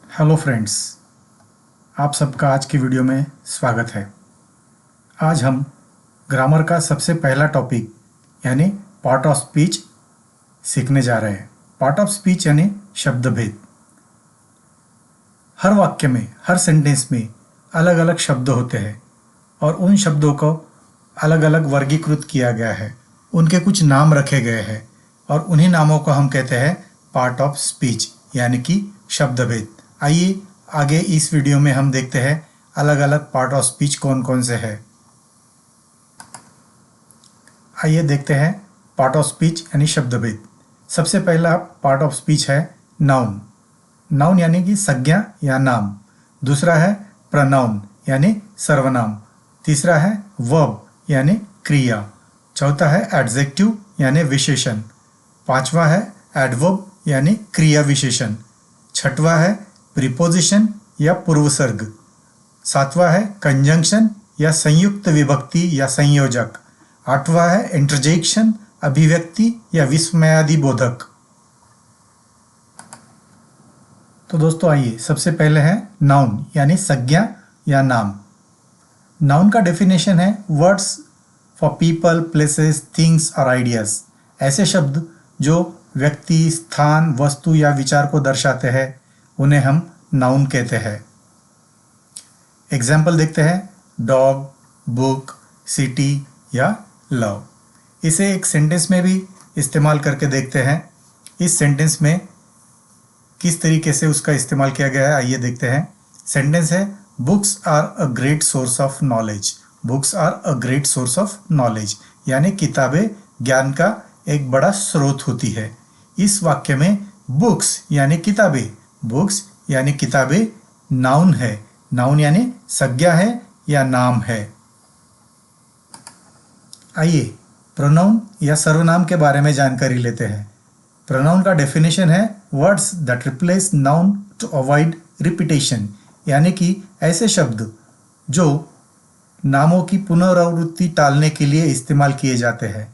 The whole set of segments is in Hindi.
हेलो फ्रेंड्स, आप सबका आज की वीडियो में स्वागत है। आज हम ग्रामर का सबसे पहला टॉपिक यानी पार्ट ऑफ स्पीच सीखने जा रहे हैं। पार्ट ऑफ स्पीच यानी शब्दभेद। हर वाक्य में, हर सेंटेंस में अलग अलग शब्द होते हैं और उन शब्दों को अलग अलग वर्गीकृत किया गया है। उनके कुछ नाम रखे गए हैं और उन्हीं नामों को हम कहते हैं पार्ट ऑफ स्पीच यानी कि शब्दभेद। आइए आगे इस वीडियो में हम देखते हैं अलग अलग पार्ट ऑफ स्पीच कौन कौन से हैं। आइए देखते हैं पार्ट ऑफ स्पीच यानी शब्दभेद। सबसे पहला पार्ट ऑफ स्पीच है नाउन। नाउन यानी कि संज्ञा या नाम। दूसरा है प्रोनाउन यानी सर्वनाम। तीसरा है वर्ब यानी क्रिया। चौथा है एडजेक्टिव यानी विशेषण। पांचवा है एडवर्ब यानी क्रिया विशेषण। छठवां है प्रीपोजिशन या पूर्वसर्ग। सातवां है कंजंक्शन या संयुक्त विभक्ति या संयोजक। आठवां है इंटरजेक्शन, अभिव्यक्ति या विस्मयादि बोधक। तो दोस्तों आइए सबसे पहले है नाउन यानी संज्ञा या नाम। नाउन का डेफिनेशन है words for people, places, things और आइडियाज। ऐसे शब्द जो व्यक्ति, स्थान, वस्तु या विचार को दर्शाते हैं उन्हें हम नाउन कहते हैं। एग्जाम्पल देखते हैं डॉग, बुक, सिटी या लव। इसे एक सेंटेंस में भी इस्तेमाल करके देखते हैं। इस सेंटेंस में किस तरीके से उसका इस्तेमाल किया गया है आइए देखते हैं। सेंटेंस है books are a great source of knowledge. Books are a great source of knowledge यानी किताबें ज्ञान का एक बड़ा स्रोत होती है। इस वाक्य में बुक्स यानी किताबें, बुक्स यानी किताबें नाउन है। नाउन यानी संज्ञा है या नाम है। आइए प्रोनाउन या सर्वनाम के बारे में जानकारी लेते हैं। प्रोनाउन का डेफिनेशन है words that replace noun to avoid repetition यानी कि ऐसे शब्द जो नामों की पुनरावृत्ति टालने के लिए इस्तेमाल किए जाते हैं।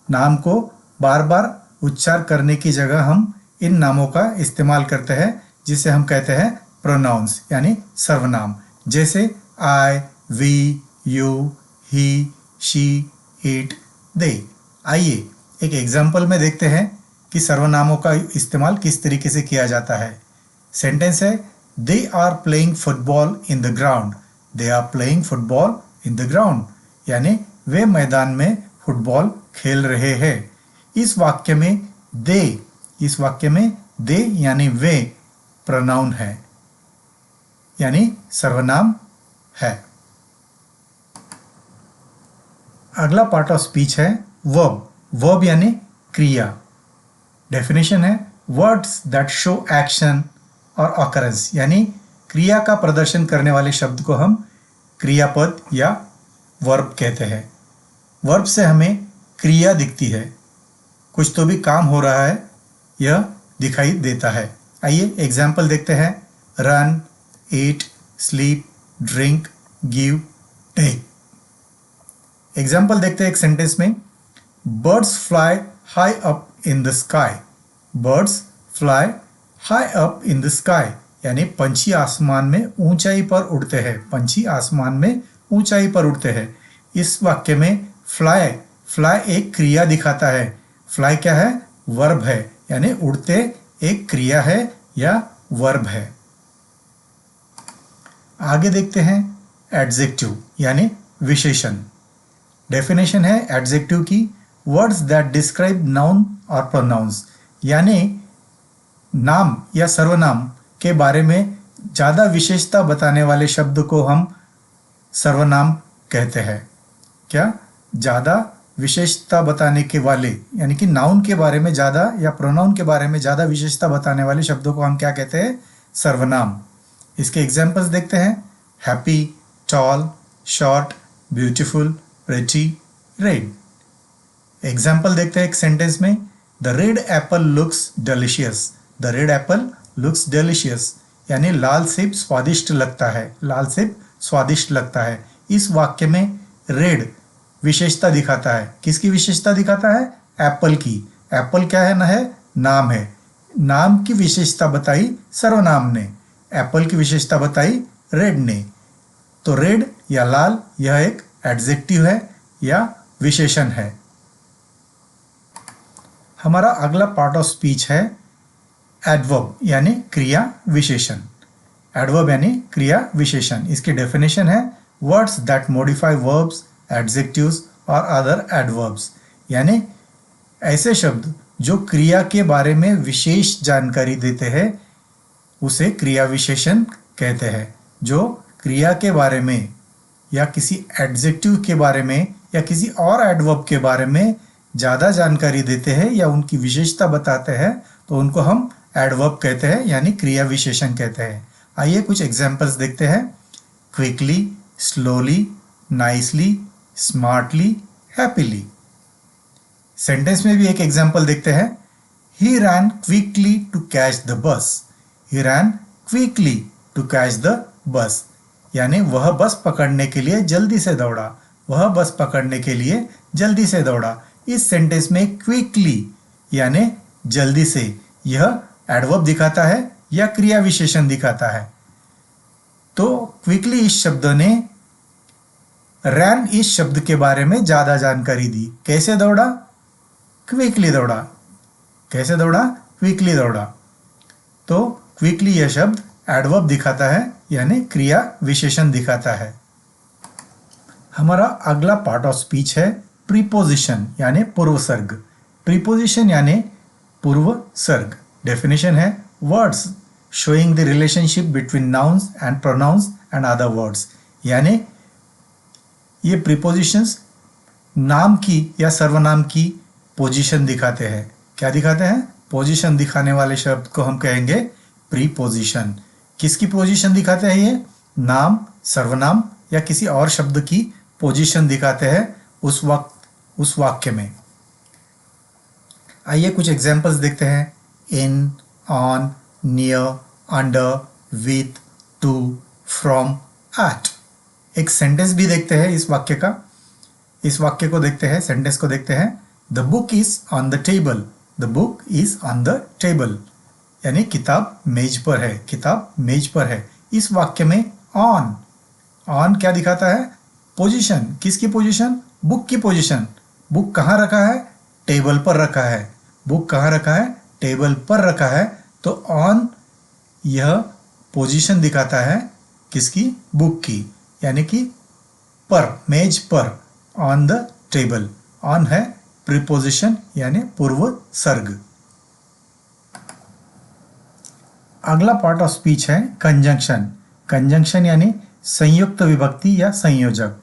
नाम को बार बार उच्चार करने की जगह हम इन नामों का इस्तेमाल करते हैं जिसे हम कहते हैं प्रोनाउंस यानी सर्वनाम। जैसे I, we, you, he, she, it, they. आइए एक एग्जाम्पल में देखते हैं कि सर्वनामों का इस्तेमाल किस तरीके से किया जाता है। सेंटेंस है they are playing football in the ground. They are playing football in the ground यानी वे मैदान में फुटबॉल खेल रहे हैं। इस वाक्य में दे यानी वे प्रोनाउन है यानी सर्वनाम है। अगला पार्ट ऑफ स्पीच है वर्ब। वर्ब यानी क्रिया। डेफिनेशन है वर्ड्स दैट शो एक्शन और ऑकरेंस यानी क्रिया का प्रदर्शन करने वाले शब्द को हम क्रियापद या वर्ब कहते हैं। वर्ब से हमें क्रिया दिखती है, कुछ तो भी काम हो रहा है यह दिखाई देता है। आइए एग्जाम्पल देखते हैं run, eat, sleep, drink, give, take. Example देखते हैं एक सेंटेंस में birds fly high up in the sky. Birds fly high up in the sky यानी पंछी आसमान में ऊंचाई पर उड़ते हैं। पंछी आसमान में ऊंचाई पर उड़ते हैं। इस वाक्य में फ्लाई एक क्रिया दिखाता है। फ्लाई क्या है? वर्ब है यानी उड़ते एक क्रिया है या वर्ब है। आगे देखते हैं एडजेक्टिव यानी विशेषण। डेफिनेशन है एडजेक्टिव की वर्ड्स दैट डिस्क्राइब नाउन और प्रोनाउंस यानी नाम या सर्वनाम के बारे में ज़्यादा विशेषता बताने वाले शब्द को हम सर्वनाम कहते हैं। क्या? ज़्यादा विशेषता बताने के वाले यानी कि नाउन के बारे में ज़्यादा या प्रोनाउन के बारे में ज़्यादा विशेषता बताने वाले शब्दों को हम क्या कहते हैं? सर्वनाम। इसके एग्जाम्पल्स देखते हैं happy, tall, short, beautiful, pretty, red. Example देखते हैं एक सेंटेंस में the red apple looks delicious. The red apple looks delicious यानी लाल सेब स्वादिष्ट लगता है। लाल सेब स्वादिष्ट लगता है। इस वाक्य में रेड विशेषता दिखाता है। किसकी विशेषता दिखाता है? एप्पल की। एप्पल क्या है? ना है नाम है। नाम की विशेषता बताई सर्वनाम ने। एप्पल की विशेषता बताई रेड ने। तो रेड या लाल यह एक एडजेक्टिव है या विशेषण है। हमारा अगला पार्ट ऑफ स्पीच है एडवर्ब यानी क्रिया विशेषण। एडवर्ब यानी क्रिया विशेषण, इसकी डेफिनेशन है words that modify verbs, adjectives और अदर एडवर्ब्स, यानी ऐसे शब्द जो क्रिया के बारे में विशेष जानकारी देते हैं उसे क्रिया विशेषण कहते हैं। जो क्रिया के बारे में या किसी एडजेक्टिव के बारे में या किसी और एडवर्ब के बारे में ज़्यादा जानकारी देते हैं या उनकी विशेषता बताते हैं तो उनको हम एडवर्ब कहते हैं यानी क्रिया विशेषण कहते हैं। आइए कुछ एग्जाम्पल्स देखते हैं। Quickly, slowly, nicely, smartly, happily. Sentence में भी एक एग्जाम्पल देखते हैं। He ran quickly to catch the bus. He ran quickly to catch the bus, यानी वह बस पकड़ने के लिए जल्दी से दौड़ा। वह बस पकड़ने के लिए जल्दी से दौड़ा। इस सेंटेंस में क्विकली यानी जल्दी से यह एडवर्ब दिखाता है या क्रिया विशेषण दिखाता है। तो क्विकली इस शब्द ने रैन इस शब्द के बारे में ज्यादा जानकारी दी। कैसे दौड़ा? क्विकली दौड़ा। कैसे दौड़ा? क्विकली दौड़ा। तो क्विकली यह शब्द एडवर्ब दिखाता है यानी क्रिया विशेषण दिखाता है। हमारा अगला पार्ट ऑफ स्पीच है प्रीपोजिशन यानी पूर्वसर्ग। प्रीपोजिशन यानी पूर्वसर्ग। डेफिनेशन है words showing the relationship between nouns and pronouns and other words, यानी ये प्रीपोजिशंस नाम की या सर्वनाम की पोजीशन दिखाते हैं। क्या दिखाते हैं? पोजीशन दिखाने वाले शब्द को हम कहेंगे प्रीपोजिशन। किसकी पोजीशन दिखाते हैं ये? नाम, सर्वनाम या किसी और शब्द की पोजीशन दिखाते हैं उस वक्त उस वाक्य में। आइए कुछ एग्जाम्पल्स देखते हैं। In, on, near, under, with, to, from, at. एक सेंटेंस भी देखते हैं इस वाक्य का। इस वाक्य को देखते हैं, सेंटेंस को देखते हैं। The book is on the table. The book is on the table, यानी किताब मेज पर है। किताब मेज पर है। इस वाक्य में ऑन, ऑन क्या दिखाता है? पोजीशन। किसकी पोजीशन? बुक की पोजीशन। बुक कहाँ रखा है? टेबल पर रखा है। बुक कहाँ रखा है? टेबल पर रखा है। तो ऑन यह पोजीशन दिखाता है किसकी? बुक की, यानी कि पर, मेज पर, ऑन द टेबल। ऑन है प्रीपोजिशन यानी पूर्व सर्ग। अगला पार्ट ऑफ स्पीच है कंजंक्शन। कंजंक्शन यानी संयुक्त विभक्ति या संयोजक।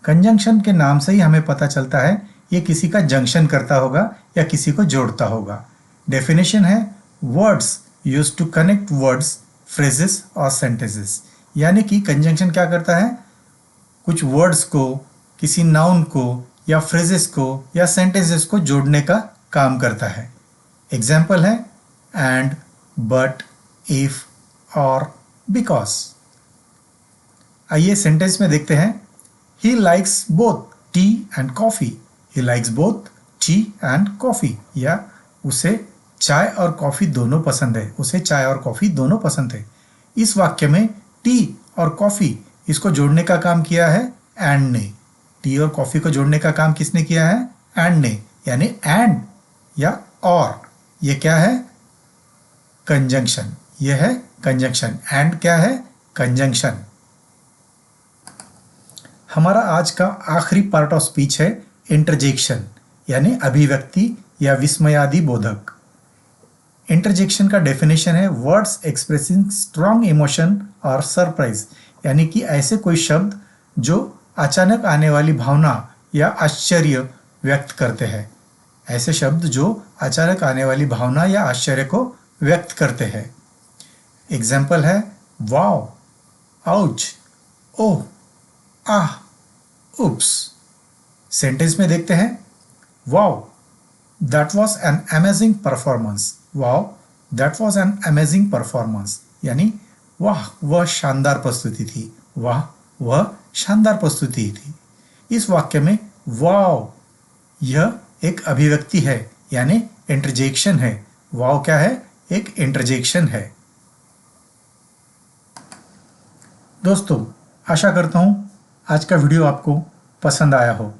कंजंक्शन के नाम से ही हमें पता चलता है ये किसी का जंक्शन करता होगा या किसी को जोड़ता होगा। डेफिनेशन है words used to connect words, phrases और सेंटेंसेस, यानी कि कंजंक्शन क्या करता है? कुछ वर्ड्स को, किसी नाउन को या फ्रेजेस को या सेंटेंसेस को जोड़ने का काम करता है। एग्जाम्पल है एंड, बट, इफ और बिकॉज। आइए सेंटेंस में देखते हैं। He likes both T and coffee. He likes both T and coffee, या उसे चाय और कॉफी दोनों पसंद है। उसे चाय और कॉफी दोनों पसंद है। इस वाक्य में टी और कॉफी इसको जोड़ने का काम किया है एंड ने। टी और कॉफी को जोड़ने का काम किसने किया है? एंड ने, यानी एंड या और। ये क्या है? कंजंक्शन। यह है कंजंक्शन। एंड क्या है? कंजंक्शन। हमारा आज का आखिरी पार्ट ऑफ स्पीच है इंटरजेक्शन यानी अभिव्यक्ति या विस्मयादि बोधक। इंटरजेक्शन का डेफिनेशन है वर्ड्स एक्सप्रेसिंग स्ट्रॉन्ग इमोशन और सरप्राइज, यानी कि ऐसे कोई शब्द जो अचानक आने वाली भावना या आश्चर्य व्यक्त करते हैं। ऐसे शब्द जो अचानक आने वाली भावना या आश्चर्य को व्यक्त करते हैं। एग्जाम्पल है वाओ, आउच, ओह, आह, उप्स। सेंटेंस में देखते हैं wow, that was an amazing performance. Wow, that was an amazing performance, यानी वाह वह शानदार प्रस्तुति थी। वाह वह शानदार प्रस्तुति थी। इस वाक्य में वाओ यह एक अभिव्यक्ति है यानी इंटरजेक्शन है। वाओ क्या है? एक इंटरजेक्शन है। दोस्तों, आशा करता हूँ आज का वीडियो आपको पसंद आया हो।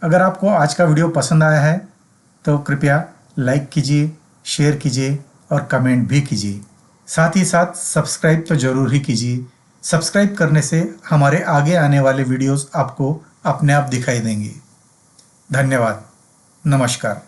अगर आपको आज का वीडियो पसंद आया है तो कृपया लाइक कीजिए, शेयर कीजिए और कमेंट भी कीजिए। साथ ही साथ सब्सक्राइब तो ज़रूर ही कीजिए। सब्सक्राइब करने से हमारे आगे आने वाले वीडियोस आपको अपने आप दिखाई देंगे। धन्यवाद। नमस्कार।